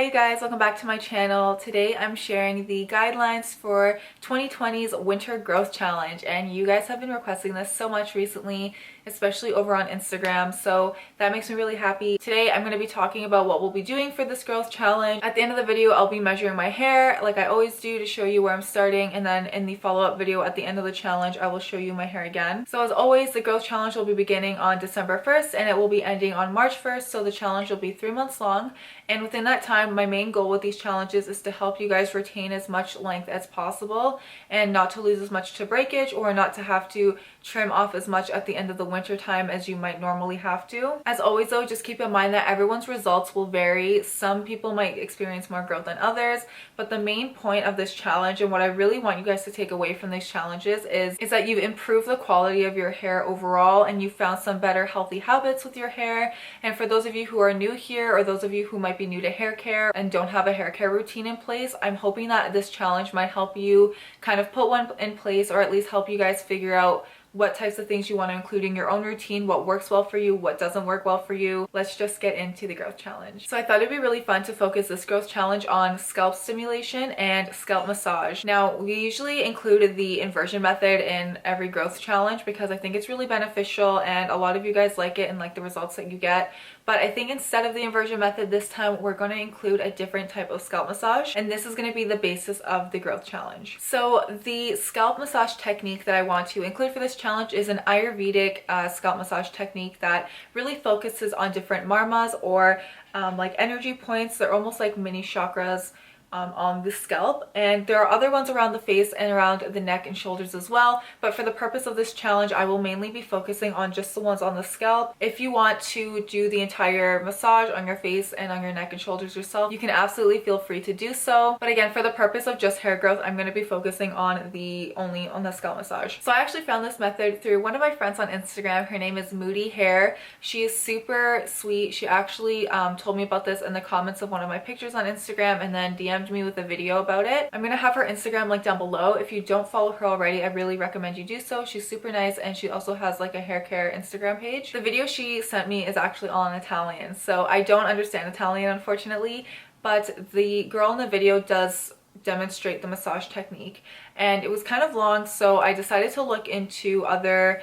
you guys, welcome back to my channel. Today I'm sharing the guidelines for 2020's Winter Growth Challenge, and you guys have been requesting this so much recently, especially over on Instagram, so that makes me really happy. Today I'm going to be talking about what we'll be doing for this growth challenge. At the end of the video I'll be measuring my hair like I always do to show you where I'm starting, and then in the follow-up video at the end of the challenge I will show you my hair again. So as always, the growth challenge will be beginning on December 1st and it will be ending on March 1st, so the challenge will be 3 months long. And within that time, my main goal with these challenges is to help you guys retain as much length as possible and not to lose as much to breakage, or not to have to trim off as much at the end of the winter time as you might normally have to. As always though, just keep in mind that everyone's results will vary. Some people might experience more growth than others, but the main point of this challenge and what I really want you guys to take away from these challenges is that you improve the quality of your hair overall and you found some better healthy habits with your hair. And for those of you who are new here, or those of you who might be new to hair care and don't have a hair care routine in place, I'm hoping that this challenge might help you kind of put one in place, or at least help you guys figure out what types of things you want to include in your own routine, what works well for you, what doesn't work well for you. Let's just get into the growth challenge. So I thought it'd be really fun to focus this growth challenge on scalp stimulation and scalp massage. Now, we usually included the inversion method in every growth challenge because I think it's really beneficial and a lot of you guys like it and like the results that you get. But I think instead of the inversion method this time, we're going to include a different type of scalp massage, and this is going to be the basis of the growth challenge. So the scalp massage technique that I want to include for this challenge is an Ayurvedic scalp massage technique that really focuses on different marmas, or like energy points. They're almost like mini chakras on the scalp, and there are other ones around the face and around the neck and shoulders as well, but for the purpose of this challenge I will mainly be focusing on just the ones on the scalp. If you want to do the entire massage on your face and on your neck and shoulders yourself, you can absolutely feel free to do so, but again, for the purpose of just hair growth, I'm going to be focusing on only on the scalp massage. So I actually found this method through one of my friends on Instagram. Her name is Moody Hair. She is super sweet. She actually told me about this in the comments of one of my pictures on Instagram and then DM'd me with a video about it. I'm gonna have her Instagram link down below. If you don't follow her already, I really recommend you do so. She's super nice, and she also has like a hair care Instagram page. The video she sent me is actually all in Italian, so I don't understand Italian unfortunately, but the girl in the video does demonstrate the massage technique, and it was kind of long, so I decided to look into other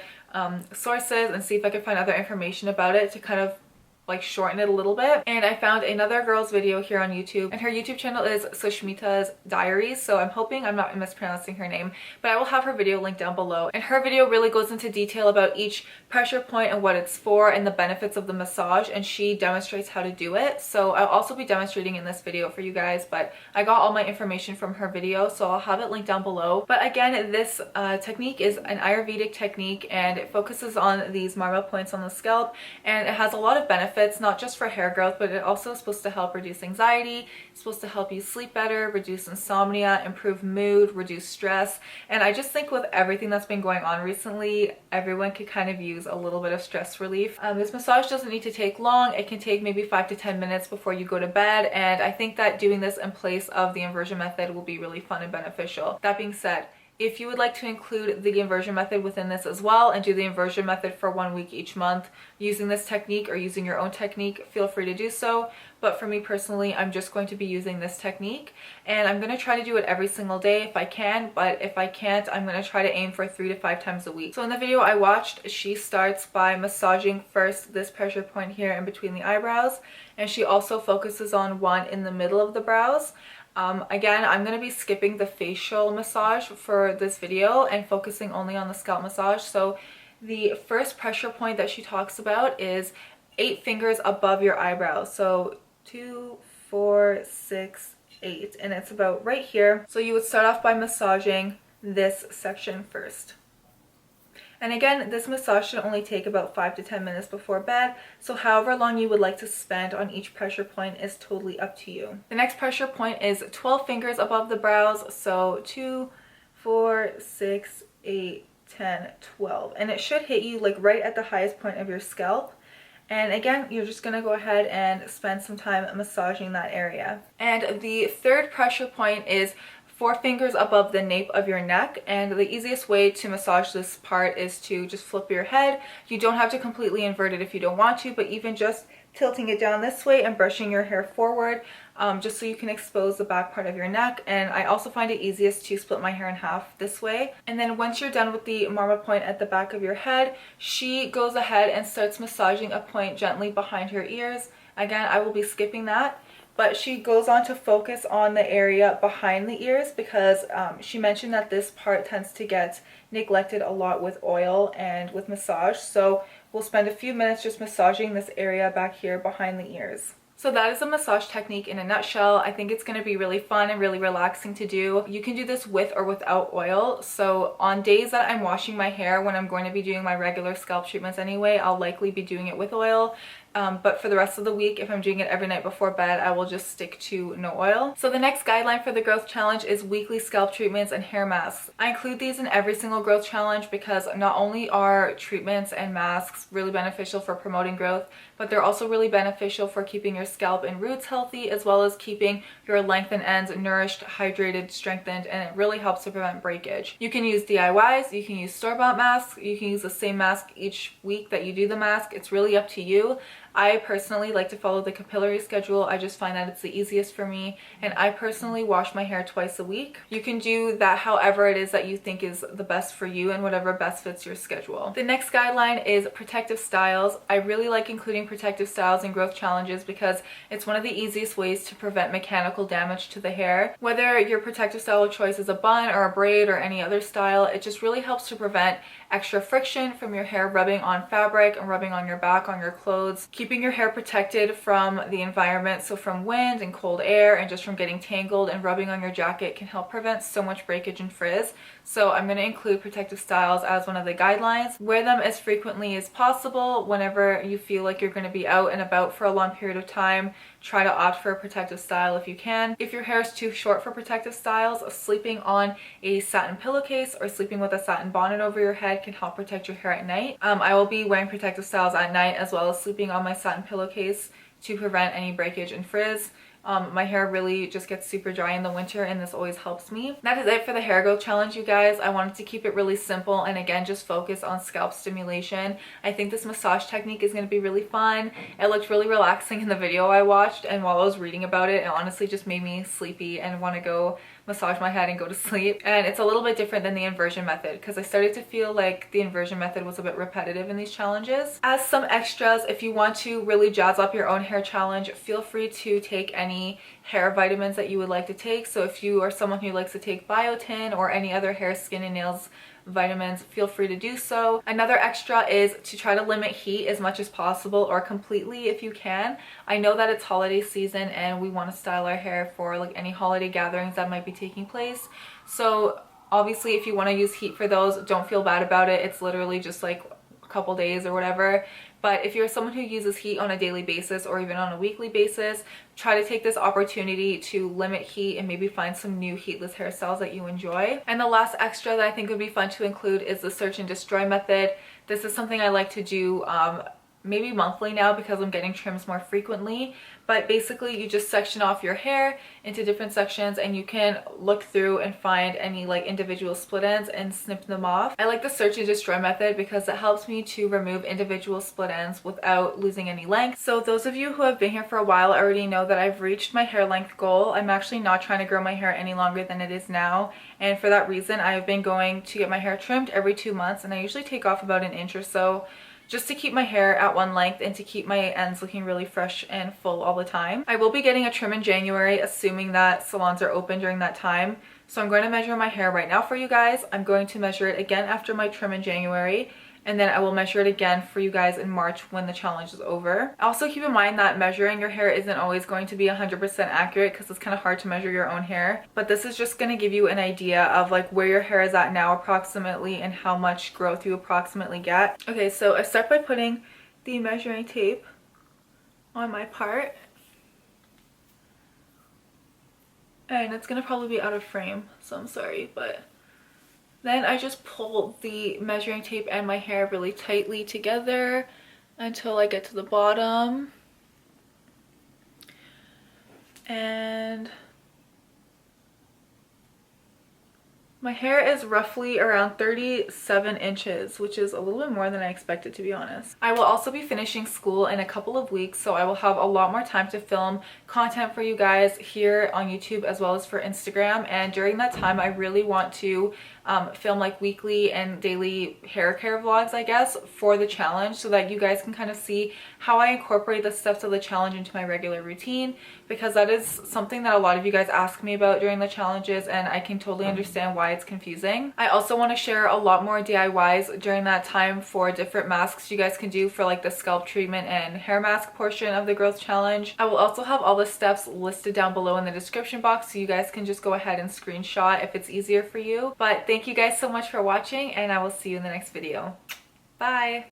sources and see if I could find other information about it to kind of like shorten it a little bit. And I found another girl's video here on YouTube, and her YouTube channel is Sushmita's Diaries, so I'm hoping I'm not mispronouncing her name, but I will have her video linked down below. And her video really goes into detail about each pressure point and what it's for and the benefits of the massage, and she demonstrates how to do it. So I'll also be demonstrating in this video for you guys, but I got all my information from her video, so I'll have it linked down below. But again, this technique is an Ayurvedic technique, and it focuses on these marma points on the scalp, and it has a lot of benefits, not just for hair growth, but it also is supposed to help reduce anxiety. It's supposed to help you sleep better, reduce insomnia, improve mood, reduce stress. And I just think with everything that's been going on recently, everyone could kind of use a little bit of stress relief. This massage doesn't need to take long. It can take maybe 5 to 10 minutes before you go to bed, and I think that doing this in place of the inversion method will be really fun and beneficial. That being said, if you would like to include the inversion method within this as well and do the inversion method for 1 week each month using this technique or using your own technique, feel free to do so. But for me personally, I'm just going to be using this technique, and I'm going to try to do it every single day if I can, but if I can't, I'm going to try to aim for 3 to 5 times a week. So in the video I watched, she starts by massaging first this pressure point here in between the eyebrows, and she also focuses on one in the middle of the brows. Again, I'm going to be skipping the facial massage for this video and focusing only on the scalp massage. So the first pressure point that she talks about is 8 fingers above your eyebrows. So 2, 4, 6, 8, and it's about right here. So you would start off by massaging this section first. And again, this massage should only take about 5 to 10 minutes before bed, so however long you would like to spend on each pressure point is totally up to you. The next pressure point is 12 fingers above the brows, so 2, 4, 6, 8, 10, 12. And it should hit you like right at the highest point of your scalp. And again, you're just going to go ahead and spend some time massaging that area. And the third pressure point is 4 fingers above the nape of your neck, and the easiest way to massage this part is to just flip your head. You don't have to completely invert it if you don't want to, but even just tilting it down this way and brushing your hair forward, just so you can expose the back part of your neck. And I also find it easiest to split my hair in half this way. And then once you're done with the marble point at the back of your head, she goes ahead and starts massaging a point gently behind her ears. Again, I will be skipping that, but she goes on to focus on the area behind the ears because she mentioned that this part tends to get neglected a lot with oil and with massage. So we'll spend a few minutes just massaging this area back here behind the ears. So that is a massage technique in a nutshell. I think it's going to be really fun and really relaxing to do. You can do this with or without oil. So on days that I'm washing my hair, when I'm going to be doing my regular scalp treatments anyway, I'll likely be doing it with oil. But for the rest of the week, if I'm doing it every night before bed, I will just stick to no oil. So the next guideline for the growth challenge is weekly scalp treatments and hair masks. I include these in every single growth challenge because not only are treatments and masks really beneficial for promoting growth, but they're also really beneficial for keeping your scalp and roots healthy, as well as keeping your length and ends nourished, hydrated, strengthened, and it really helps to prevent breakage. You can use DIYs, you can use store-bought masks, you can use the same mask each week that you do the mask. It's really up to you. I personally like to follow the capillary schedule. I just find that it's the easiest for me, and I personally wash my hair twice a week. You can do that however it is that you think is the best for you and whatever best fits your schedule. The next guideline is protective styles. I really like including protective styles in growth challenges because it's one of the easiest ways to prevent mechanical damage to the hair. Whether your protective style of choice is a bun or a braid or any other style, it just really helps to prevent extra friction from your hair rubbing on fabric and rubbing on your back, on your clothes, keeping your hair protected from the environment, so from wind and cold air and just from getting tangled, and rubbing on your jacket can help prevent so much breakage and frizz. So I'm going to include protective styles as one of the guidelines. Wear them as frequently as possible whenever you feel like you're going to be out and about for a long period of time. Try to opt for a protective style if you can. If your hair is too short for protective styles, sleeping on a satin pillowcase or sleeping with a satin bonnet over your head can help protect your hair at night. I will be wearing protective styles at night as well as sleeping on my satin pillowcase to prevent any breakage and frizz. My hair really just gets super dry in the winter, and this always helps me. That is it for the hair growth challenge, you guys. I wanted to keep it really simple and again just focus on scalp stimulation. I think this massage technique is going to be really fun. It looked really relaxing in the video I watched, and while I was reading about it, it honestly just made me sleepy and want to go massage my head and go to sleep. And it's a little bit different than the inversion method because I started to feel like the inversion method was a bit repetitive in these challenges. As some extras, if you want to really jazz up your own hair challenge, feel free to take any hair vitamins that you would like to take. So if you are someone who likes to take biotin or any other hair, skin, and nails vitamins, feel free to do so. Another extra is to try to limit heat as much as possible, or completely if you can. I know that it's holiday season and we want to style our hair for like any holiday gatherings that might be taking place. So obviously if you want to use heat for those, don't feel bad about it. It's literally just like a couple days or whatever. But if you're someone who uses heat on a daily basis or even on a weekly basis, try to take this opportunity to limit heat and maybe find some new heatless hairstyles that you enjoy. And the last extra that I think would be fun to include is the search and destroy method. This is something I like to do maybe monthly now because I'm getting trims more frequently. But basically you just section off your hair into different sections and you can look through and find any like individual split ends and snip them off. I like the search and destroy method because it helps me to remove individual split ends without losing any length. So those of you who have been here for a while already know that I've reached my hair length goal. I'm actually not trying to grow my hair any longer than it is now, and for that reason I've been going to get my hair trimmed every 2 months, and I usually take off about an inch or so just to keep my hair at one length and to keep my ends looking really fresh and full all the time. I will be getting a trim in January, assuming that salons are open during that time. So I'm going to measure my hair right now for you guys. I'm going to measure it again after my trim in January, and then I will measure it again for you guys in March when the challenge is over. Also keep in mind that measuring your hair isn't always going to be 100% accurate because it's kind of hard to measure your own hair. But this is just going to give you an idea of like where your hair is at now approximately and how much growth you approximately get. Okay, so I start by putting the measuring tape on my part. And it's going to probably be out of frame, so I'm sorry, but then I just pull the measuring tape and my hair really tightly together until I get to the bottom. And My hair is roughly around 37 inches, which is a little bit more than I expected, to be honest. I will also be finishing school in a couple of weeks, so I will have a lot more time to film content for you guys here on YouTube as well as for Instagram. And during that time, I really want to film like weekly and daily hair care vlogs, I guess, for the challenge, so that you guys can kind of see how I incorporate the steps of the challenge into my regular routine, because that is something that a lot of you guys ask me about during the challenges, and I can totally understand why it's confusing. I also want to share a lot more DIYs during that time for different masks you guys can do for like the scalp treatment and hair mask portion of the growth challenge. I will also have all the steps listed down below in the description box, so you guys can just go ahead and screenshot if it's easier for you. But thank you guys so much for watching, and I will see you in the next video. Bye!